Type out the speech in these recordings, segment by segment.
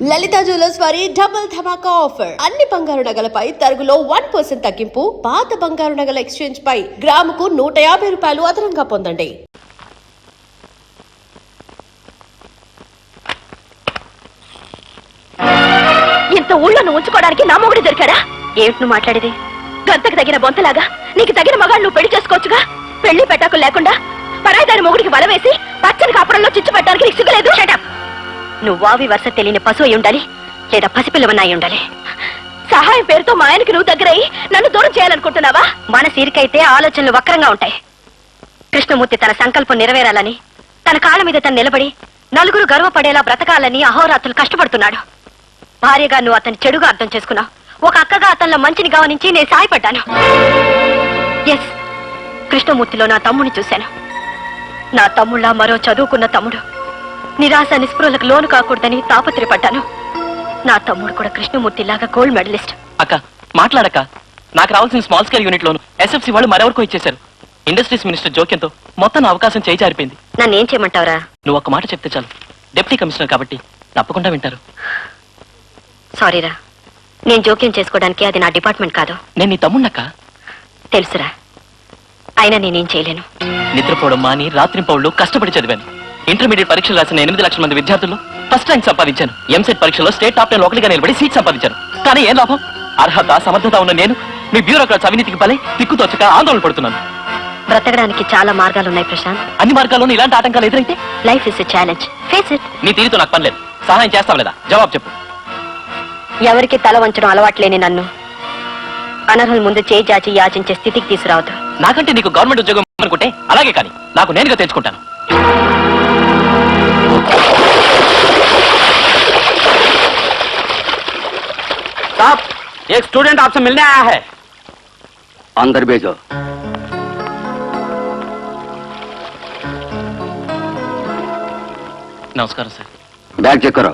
లలిత jewellers వారి double ధమాకా offer. అన్ని బంగారు నగలపై తరుగులో 1% తగ్గింపు. పాత బంగారు నగల ఎక్స్చేంజ్ పై గ్రాముకు 150 రూపాయలు అదనంగా పొందండి. ఇంత ఊళ్ళో నువ్వు ఉంచుకోవడానికి నా మొగుడు దొరికాడా? ఏమిటి నువ్వు మాట్లాడేది? గంతకు తగిన బొంతలాగా నీకు తగిన మగాడు నువ్వు పెళ్లి చేసుకోవచ్చుగా. పెళ్లి పెట్టాకులు లేకుండా పరాయిదారి మొగుడికి వల వేసి పచ్చని కాపురంలో చిచ్చు పెట్టడానికి నీకు సిగ్గులేదు? నువ్వు వావి వరుస తెలియని పశువు అయి ఉండాలి, లేదా పసిపిల్లవనాయి ఉండాలి. సహాయం పేరుతో మా ఆయనకి నువ్వు దగ్గరయ్యి నన్ను దూరం చేయాలనుకుంటున్నావా? మన సీరికైతే ఆలోచనలు వక్రంగా ఉంటాయి. కృష్ణమూర్తి తన సంకల్పం నెరవేరాలని, తన కాళ్ళ మీద తను నిలబడి నలుగురు గర్వపడేలా బ్రతకాలని అహోరాత్రులు కష్టపడుతున్నాడు. భార్యగా నువ్వు అతన్ని చెడుగా అర్థం చేసుకున్నావు. ఒక అక్కగా అతనిలో మంచిని గమనించి నేను సాయపడ్డాను. ఎస్, కృష్ణమూర్తిలో నా తమ్ముడిని చూశాను. నా తమ్ముళ్ళ మరో చదువుకున్న తమ్ముడు. నిరాశ నిస్పృహలకు లోను కాకూడదని తాపత్రయపడ్డాను. నా తమ్ముడు కూడా కృష్ణమూర్తిలాగా గోల్డ్ మెడలిస్ట్. అక్క మాట్లాడక, నాకు రావాల్సిన స్మాల్ స్కేల్ యూనిట్ లోను ఎస్ఎఫ్సి వాళ్ళు మరెవరికో ఇచ్చేశారు. ఇండస్ట్రీస్ మినిస్టర్ జోక్యంతో మొత్తం అవకాశం చేయి జారిపోయింది. నన్ను ఏం చేయమంటావరా? నువ్వు ఒక్క మాట చెప్తే చాలు. డిప్యూటీ కమిషనర్ కాబట్టి తప్పకుండా వింటారు. సారీరా, నేను జోక్యం చేసుకోవడానికి అది నా డిపార్ట్మెంట్ కాదు. నేను నీ తమ్మున్నక్క. తెలుసురా, అయినా నేనేం చేయలేను. నిద్రపోవడం మాని రాత్రింపౌళ్ళు కష్టపడి చదివాను. ఇంటర్మీడియట్ పరీక్షలు రాసిన 8 లక్షల మంది విద్యార్థుల్లో ఫస్ట్ ర్యాంక్ సంపాదించాను. ఎంసెట్ పరీక్షలో స్టేట్ టాప్ 10 ఒకటిగా నిలబడి సీట్ సంపాదించాను. కానీ ఏం లాభం? అర్హత సమర్థత ఉన్న నేను మీ బ్యూరోక్రాట్స్ అవినీతికి బలై దిక్కుతోచక ఆందోళన పడుతున్నాను. బ్రతకడానికి చాలా మార్గాలున్నాయి ప్రశాంత్. అన్ని మార్గాల్లోనూ ఇలాంటి ఆటంకాలు ఎదురైతే life is a challenge. Face it. నీ తీరుతో నాకు పని లేదు. సహాయం చేస్తావు లేదా? జవాబు చెప్పు. ఎవరికి తల వంచడం అలవాట్లేని నన్ను అనర్హుల ముందు చేయి జాచి యాచించే స్థితికి తీసుకురావద్దు. నాకంటే నీకు గవర్నమెంట్ ఉద్యోగం అనుకుంటే అలాగే, కానీ నాకు నేనుగా తెచ్చుకుంటాను. साहब, एक स्टूडेंट आपसे मिलने आया है. अंदर भेजो. नमस्कार सर. बैग चेक करो.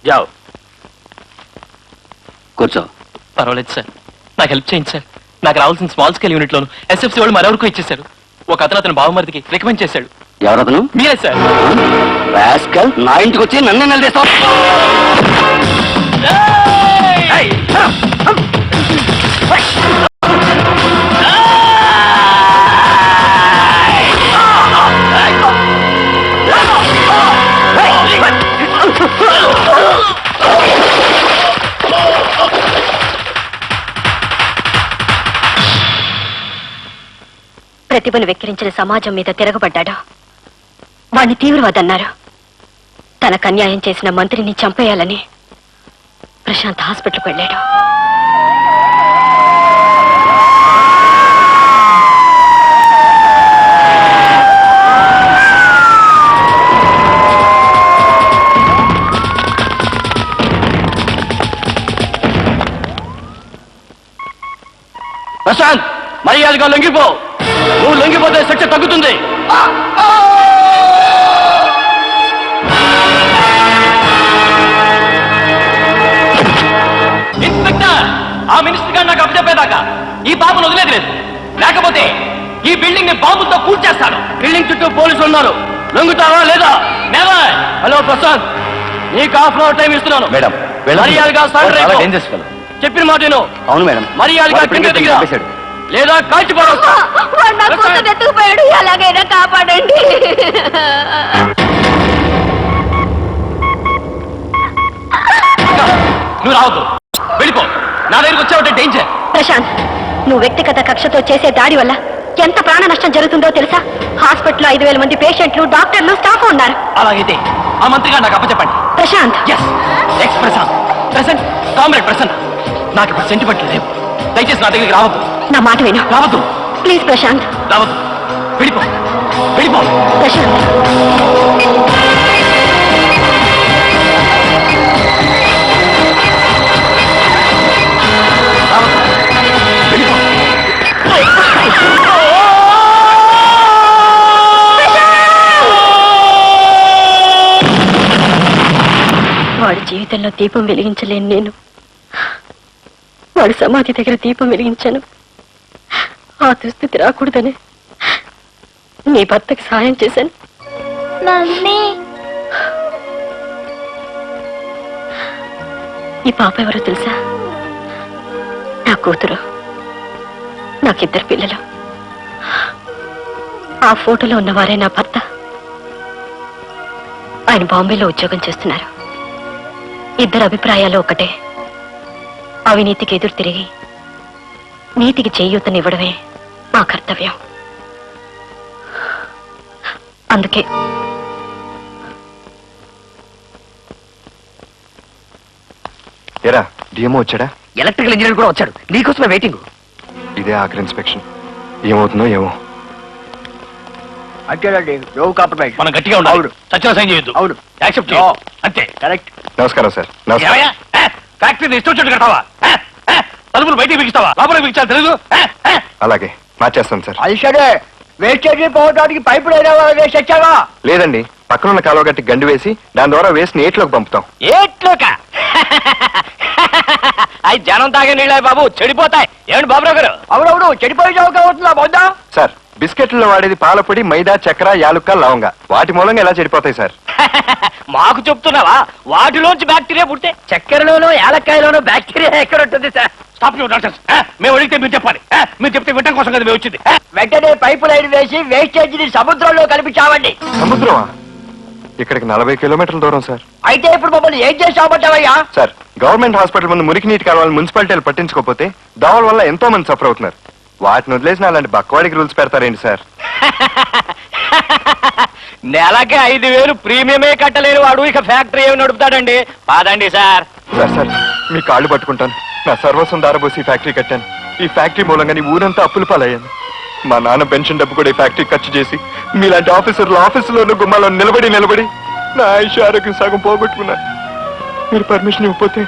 जाओ. కూర్చో. పర్వాలేదు సార్, నాకు హెల్ప్ చేయండి సార్. నాకు రావాల్సిన స్మాల్ స్కేల్ యూనిట్ లోను ఎస్ఎఫ్సి వాళ్ళు మరెవరికో ఇచ్చేశారు. ఒక అతను బావమరిదికి రికమెండ్ చేశాడు. ఎవరతను? మీరే సార్. రాస్కల్, నా ఇంటికి వచ్చి నన్నే నిలదీస్తావు. ప్రతిభను వెక్కిరించిన సమాజం మీద తిరగబడ్డాడు. వాణ్ణి తీవ్రవాదన్నారు. తనకు అన్యాయం చేసిన మంత్రిని చంపేయాలని ప్రశాంత్ హాస్పిటల్కి వెళ్ళాడు. ప్రశాంత్, మర్యాదగా లొంగిపో. నువ్వు లొంగిపోతే శిక్ష తగ్గుతుంది. ఇన్స్పెక్టర్, ఆ మినిస్టర్ గారు నాకు అప్పచెప్పేదాకా ఈ బాబును వదిలేదు లేదు. లేకపోతే ఈ బిల్డింగ్ ని బాంబుతో కూల్చేస్తాను. బిల్డింగ్ చుట్టూ పోలీసులు ఉన్నారు. లొంగుతావా లేదా? నెవర్. హలో ప్రశాంత్, నీకు హాఫ్ అవర్ టైం ఇస్తున్నాను. మేడం, మర్యాదగా చెప్పిన మాట విను. అవును మేడం. మర్యాదగా కింద దిగిరా, లేదా కాల్చిపోవస్తా. ఎత్తుకుపోయాడు, ఎలాగైనా కాపాడండి. నువ్వు రావద్దు, వెళ్ళిపో. నా దగ్గరికి వచ్చావంటే డేంజర్. ప్రశాంత్, నువ్వు వ్యక్తిగత కక్షతో చేసే దాడి వల్ల ఎంత ప్రాణ నష్టం జరుగుతుందో తెలుసా? హాస్పిటల్లో 5,000 మంది పేషెంట్లు, డాక్టర్లు, స్టాఫ్ ఉన్నారు. అలాగైతే ఆ మంత్రిగా నాకు అప్పచెప్పండి. Prashant. Yes, ex Prashant, present comrade Prasanna. నాకు ఇప్పుడు సెంటిమెంట్లు లేవు. దయచేసి నా దగ్గరికి రావద్దు. నా మాట విను. రావద్దు ప్లీజ్ ప్రశాంత్. రావద్దు, వెళ్ళిపో, వెళ్ళిపో. ప్రశాంత్, వెళ్ళిపో. వాడి జీవితంలో దీపం వెలిగించలేను నేను. వాడి సమాధి దగ్గర దీపం వెలిగించాను. ఆ దుస్థితి రాకూడదని నీ భర్తకి సాయం చేశాను. మమ్మీ ఈ పాప ఎవరో తెలుసా? నా కూతురు. నాకిద్దరు పిల్లలు. ఆ ఫోటోలో ఉన్నవారే నా భర్త. ఆయన బాంబేలో ఉద్యోగం చేస్తున్నారు. ఇద్దరు అభిప్రాయాలు ఒకటే. అవినీతికి ఎదురు తిరిగి నీతికి చేయూతనివ్వడమే మా కర్తవ్యం. అందుకే ఏరా డిఎంఓ వచ్చాడా? ఎలక్ట్రికల్ ఇంజనీర్ కూడా వచ్చాడు. నీకోసమే వెయిటింగ్. ఇదే ఆఖరి ఇన్స్పెక్షన్. ఏమవుతుందో ఏమో. అంతేనండి. No compromise. మనం గట్టిగా ఉండాలి. సత్యం సైన్ చేయొద్దు. అవును. యాక్సెప్ట్ అంతే. కరెక్ట్. నమస్కారం సార్. నమస్కారం. ఫ్యాక్టరీ ఇష్టం వచ్చి కడతావా? తలుపులు బయటికి బిగిస్తావా? లోపలికి బిగించాలి తెలుసు. అలాగే మార్చేస్తాను సార్. అది సరే, వేస్టేజ్ పోవడానికి పైపులు అయినా వేసి వచ్చావా? లేదండి, పక్కనున్న కాలువ గట్టి గండి వేసి దాని ద్వారా వేసి నీటిలోకి పంపుతాం. ఏట్లోక అవి జనం తాగే నీళ్ళ బాబు, చెడిపోతాయి. ఏమండి బాబురావు గారు? అవునవును, చెడిపోయి అవుతుందా బొద్దా? సార్, బిస్కెట్లో వాడేది పాలపొడి, మైదా, చక్కెర, యాలుక్క, లవంగా. వాటి మూలంగా ఎలా చెడిపోతాయి సార్? మాకు చెప్తున్నావా? వాటిలోంచి బ్యాక్టీరియా పుడితే చక్కెరలోనో యాలక్కాయలోనో బ్యాక్టీరియా ఎక్కడ ఉంటుంది సార్? Stop you doctors. మేము అడిగితే మీరు చెప్పాలి. మీరు చెప్తే వినడం కోసం కదా మేము వచ్చింది. వెంటనే పైపు లైన్ వేసి వేస్టేజ్ ని సముద్రంలో కలిపించామండి. సముద్రమా? ఇక్కడికి 40 కిలోమీటర్ల దూరం సార్. అయితే ఇప్పుడు మమ్మల్ని ఏం చేసామంటావయ్యా? సార్, గవర్నమెంట్ హాస్పిటల్ ముందు మురికి నీటి కాలువలు మున్సిపాలిటీలు పట్టించుకోకపోతే దోవల వల్ల ఎంతో మంది సఫర్ అవుతున్నారు. వాటిని వదిలేసిన అలాంటి బక్కవాడికి రూల్స్ పెడతారేంటి సార్? నెలకి 5,000 ప్రీమియమే కట్టలేని వాడు ఇక ఫ్యాక్టరీ ఏమి నడుపుతాడండి? పాదండి సార్. సార్ సార్, మీ కాళ్ళు పట్టుకుంటాను. నా సర్వస్వం దారబోసి ఈ ఫ్యాక్టరీ కట్టాను. ఈ ఫ్యాక్టరీ మూలంగా నీ ఊరంతా అప్పులు పాలయ్యాను. మా నాన్న పెన్షన్ డబ్బు కూడా ఈ ఫ్యాక్టరీ ఖర్చు చేసి మీలాంటి ఆఫీసర్లు ఆఫీసులోనూ గుమ్మాలో నిలబడి నా ఆయుష్ ఆరోగ్యం సగం పోగొట్టుకున్నాను. మీరు పర్మిషన్ ఇవ్వకపోతే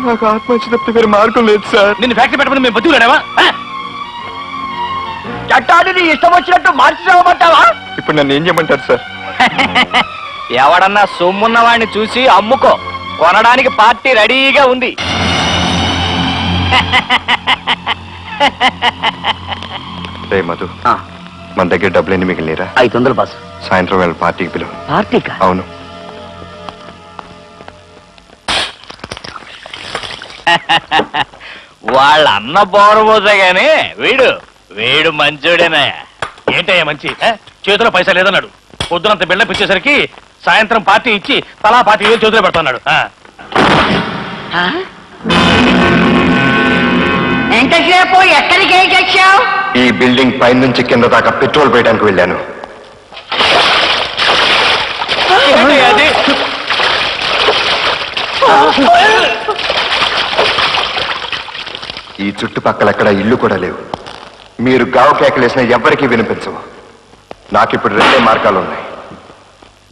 నాకు ఆత్మహత్య తప్పితే వేరే మార్గం లేదు సార్. నిన్ను ఫ్యాక్టరీ పెట్టమని మేము బతుకులేవా? చట్టాన్ని నీ ఇష్టం వచ్చినట్టు మార్చిసామంటావా? ఇప్పుడు నన్ను ఏం చేయమంటారు సార్? ఎవడన్నా సొమ్మున్న వాడిని చూసి అమ్ముకో. కొనడానికి పార్టీ రెడీగా ఉంది. రే మధు, మన దగ్గర డబ్బులన్నీ మిగిలినరా? 500 బాస్. సాయంత్రం వేళ పార్టీకి పిలువు. పార్టీకా? అవును. వాళ్ళ అన్న బోరబోతే గాని వీడు మంచోడేనా? ఏంటయ్యా మంచి? చేతిలో పైసా లేదన్నాడు. పొద్దునంత బిల్డప్ ఇచ్చేసరికి సాయంత్రం పార్టీ ఇచ్చి తలా 25,000 చేతిలో పెడుతున్నాడు. ఎంతసేపు ఎక్కడికి ఏం చేశావు? ఈ బిల్డింగ్ పై నుంచి కింద దాకా పెట్రోల్ పోయడానికి వెళ్ళాను. ఏంటయ్యా అది? ఈ చుట్టుపక్కల ఎక్కడ ఇల్లు కూడా లేవు. మీరు గావు కేకలేసిన ఎవ్వరికీ వినిపించవు. నాకిప్పుడు 2 మార్గాలు ఉన్నాయి.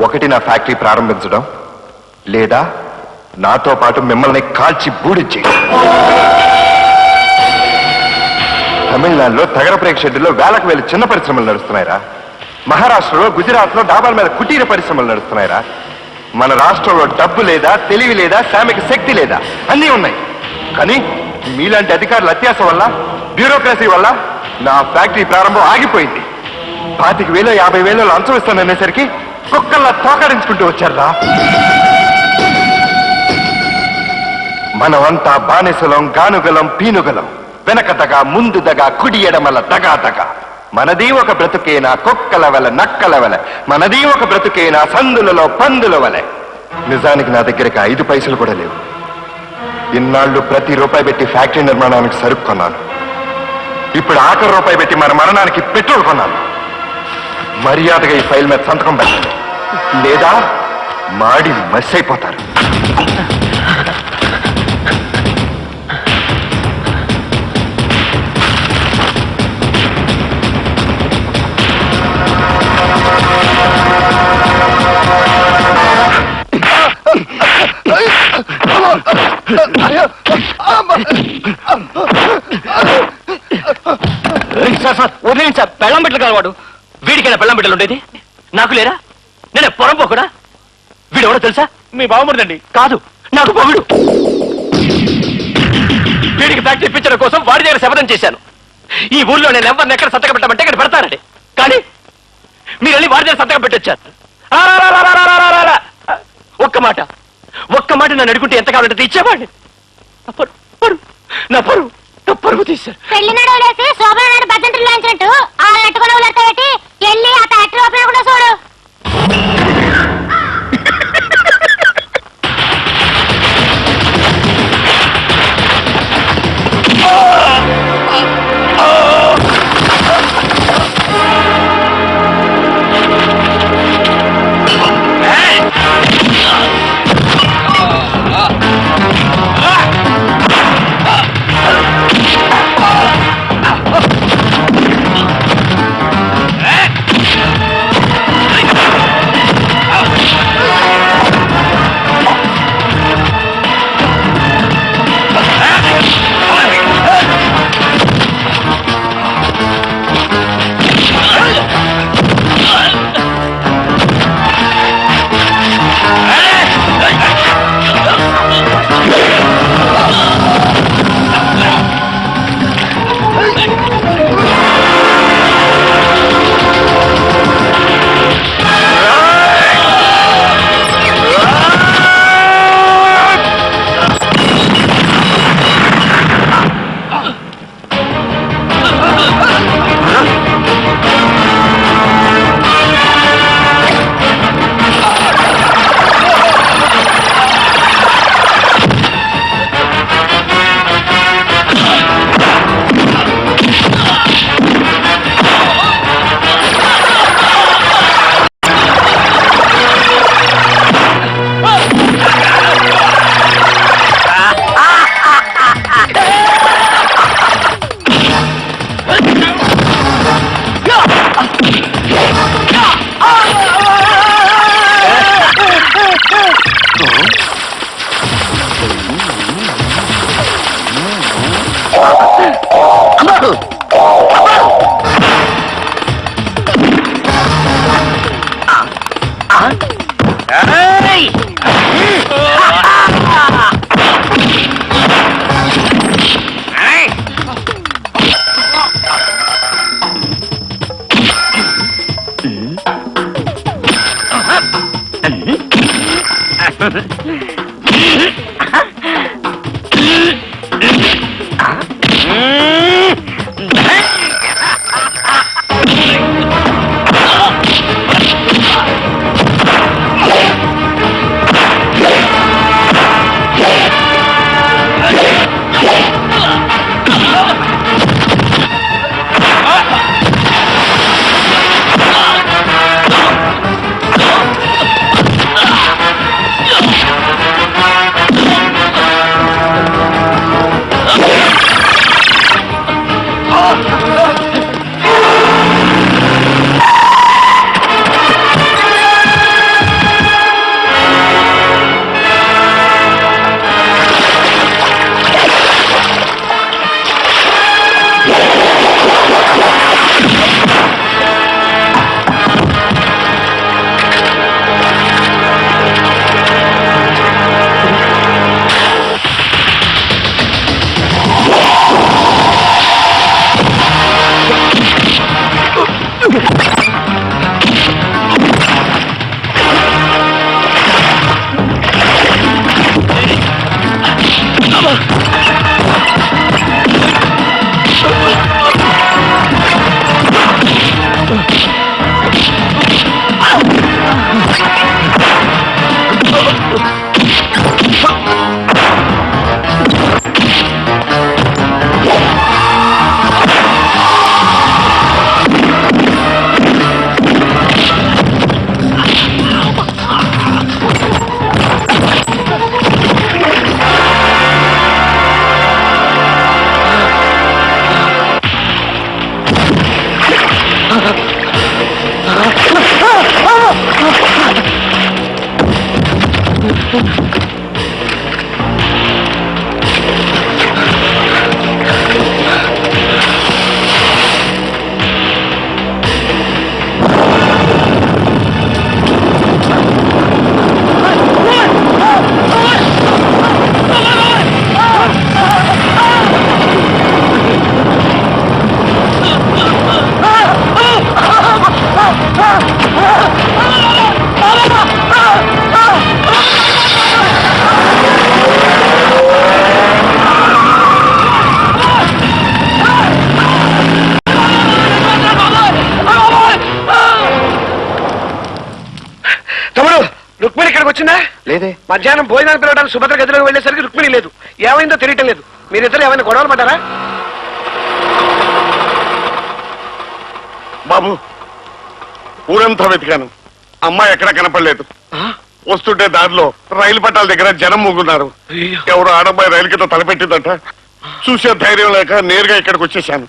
ఒకటి, నా ఫ్యాక్టరీ ప్రారంభించడం, లేదా నాతో పాటు మిమ్మల్ని కాల్చి బూడిచ్చి. తమిళనాడులో తగరప్రేక్ష షెడ్డులో వేలకు వేల చిన్న పరిశ్రమలు నడుస్తున్నాయిరా. మహారాష్ట్రలో, గుజరాత్లో డాబాల మీద కుటీర పరిశ్రమలు నడుస్తున్నాయిరా. మన రాష్ట్రంలో డబ్బు లేదా, తెలివి లేదా, శ్రామిక శక్తి లేదా, అన్నీ ఉన్నాయి. కానీ మీలాంటి అధికారుల అత్యాస వల్ల, బ్యూరోక్రసీ వల్ల నా ఫ్యాక్టరీ ప్రారంభం ఆగిపోయింది. 25,000 50,000 లంచం ఇస్తాననేసరికి కుక్కల్లా తోకడించుకుంటూ వచ్చారా. మనమంతా బానిసలం, గానుగలం, పీనుగలం. వెనకదగా, ముందుదగా, కుడి ఎడమల దగా. మనది ఒక బ్రతుకేనా కుక్కల వల, నక్కల వల. మనది ఒక బ్రతుకేనా సందులలో పందుల వలె. నిజానికి నా దగ్గరికి 5 పైసలు కూడా లేవు. ఇన్నాళ్ళు ప్రతి రూపాయి పెట్టి ఫ్యాక్టరీ నిర్మాణానికి సరుకు కొన్నాను. ఇప్పుడు ఆఖరి రూపాయి పెట్టి మన మరణానికి పెట్రోల్ కొన్నాను. మర్యాదగా ఈ ఫైల్ మీద సంతకం పెట్టండి, లేదా మాడి మస్ అయిపోతారు. వదిలేండి సార్. బెల్లం బిడ్డలు కలవాడు. వీడికైనా బెల్లం బిడ్డలు ఉండేది? నాకు లేరా? నేను పొరంపోకుడా? వీడెవడో తెలుసా? మీ బావమరిదండి. కాదు, నాకు పొగుడు. వీడికి ఫ్యాక్టరీ ఇప్పించడం కోసం వాడి దగ్గర శపథం చేశాను. ఈ ఊళ్ళో నేను ఎవరిని ఎక్కడ సంతకం పెట్టమంటే ఇక్కడ పెడతానండి. కానీ మీరు వెళ్ళి వారి దగ్గర సంతకం పెట్టొచ్చారు. ఒక్క మాట నన్ను అడుగుంటే ఎంత కావాలంటే ఇచ్చేవాడిని. నా పరువు తీశారు. పెళ్లి నడవలేసి శోభన నాడు భజంత్రులు లాంచినట్టు ఆ నెట్టుకున్న ఉలర్తో పెట్టి వెళ్ళి ఆ ఫ్యాక్టరీ ఓపెన్ కూడా చూడు. లేదే. మధ్యాహ్నం భోజనానికి పిలవడానికి సుభద్ర గదిలోకి వెళ్ళేసరికి రుక్మిణి లేదు. ఏమైందో తెలియటం లేదు. మీరిద్దరు ఏమైనా గొడవలు పడ్డారా? బాబు, ఊరంతా వెతికాను, అమ్మాయి ఎక్కడా కనపడలేదు. వస్తుంటే దారిలో రైలు పట్టాల దగ్గర జనం మూగున్నారు. ఎవరు ఆడమ్మాయి రైలు కింద తలపెట్టిందట. చూసే ధైర్యం లేక నేరుగా ఇక్కడికి వచ్చేసాను.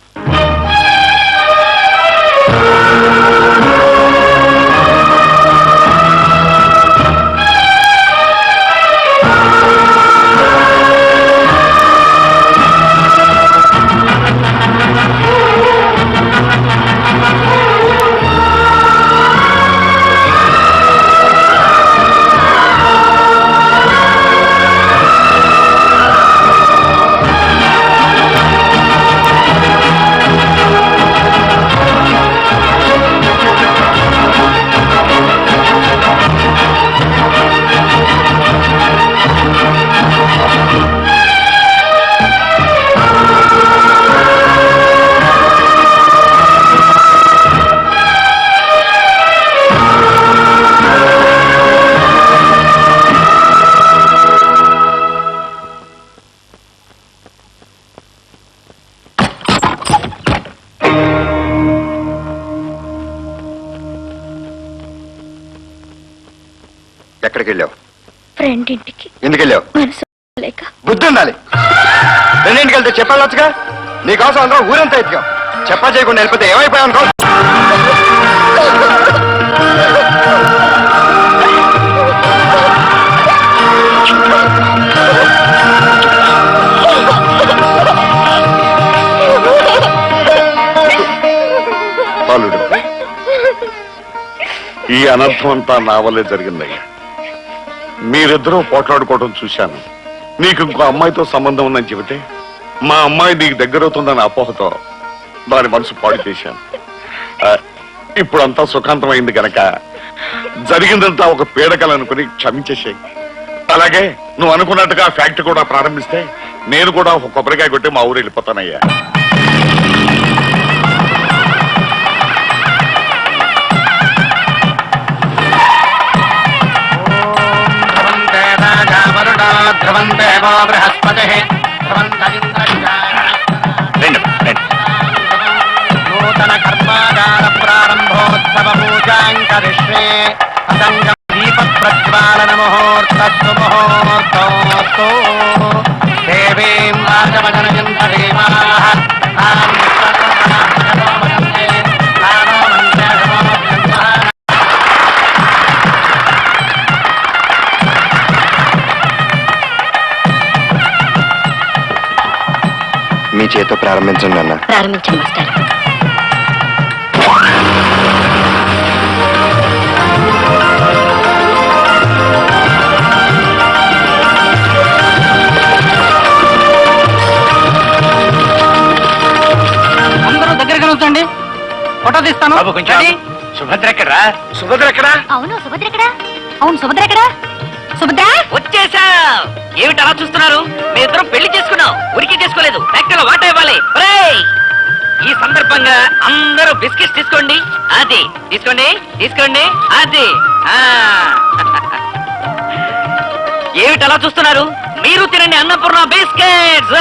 ఎక్కడికి వెళ్ళావు? ఫ్రెండ్ ఇంటికి. ఎందుకు వెళ్ళావు? మనసు లేక. బుద్ధి ఉండాలి. రెండింటికి వెళ్తే చెప్పాలొచ్చుగా. నీకోసం అందరం ఊరంతా ఎత్తుకాం. చెప్పా చేయకుండా వెళ్ళిపోతే ఏమైపోయావు అనుకో. బాలుడు, ఈ అనర్థం అంతా నా వల్లే జరిగిందయ్యా. మీరిద్దరూ పోట్లాడుకోవడం చూశాను. నీకు ఇంకో అమ్మాయితో సంబంధం ఉందని చెబితే మా అమ్మాయి నీకు దగ్గరవుతుందని అపోహతో దాని మనసు పాడు చేశాను. ఇప్పుడంతా సుఖాంతమైంది గనక జరిగిందంతా ఒక పీడకలనుకుని క్షమించేసేయి. అలాగే నువ్వు అనుకున్నట్టుగా ఫ్యాక్టరీ కూడా ప్రారంభిస్తే నేను కూడా ఒక కొబ్బరికాయ కొట్టి మా ఊరు వెళ్ళిపోతానయ్యా. నూతన కర్మాగార ప్రారంభోత్సవ పూజాంకరిష్యే అసంగ దీప ప్రజ్వాలన ముహూర్తస్తు ముహూర్తోస్తు దేవీం రాజవజనయంత దేవాః తాం సర్వమనః మీ చేతో ప్రారంభించండి అన్న. ప్రారంభించండి మాస్టర్. అందరూ దగ్గరగా ఉంచండి, ఫోటో తీస్తాను. సుభద్ర ఎక్కడా? సుభద్ర ఎక్కడా? అవును సుభద్ర ఎక్కడా? అవును సుభద్ర ఎక్కడా? సుభద్ర వచ్చేసా. ఏమిటి అలా చూస్తున్నారు? మీ ఇద్దరం పెళ్లి చేసుకున్నాం, ఉరికి చేసుకోలేదు. ఫ్యాక్టరీలో వాటా ఇవ్వాలి. ఒరేయ్, ఈ సందర్భంగా అందరూ బిస్కెట్స్ తీసుకోండి. అది తీసుకోండి, తీసుకోండి. అది ఏమిటి అలా చూస్తున్నారు? మీరు తినండి అన్నపూర్ణ బిస్కెట్స్.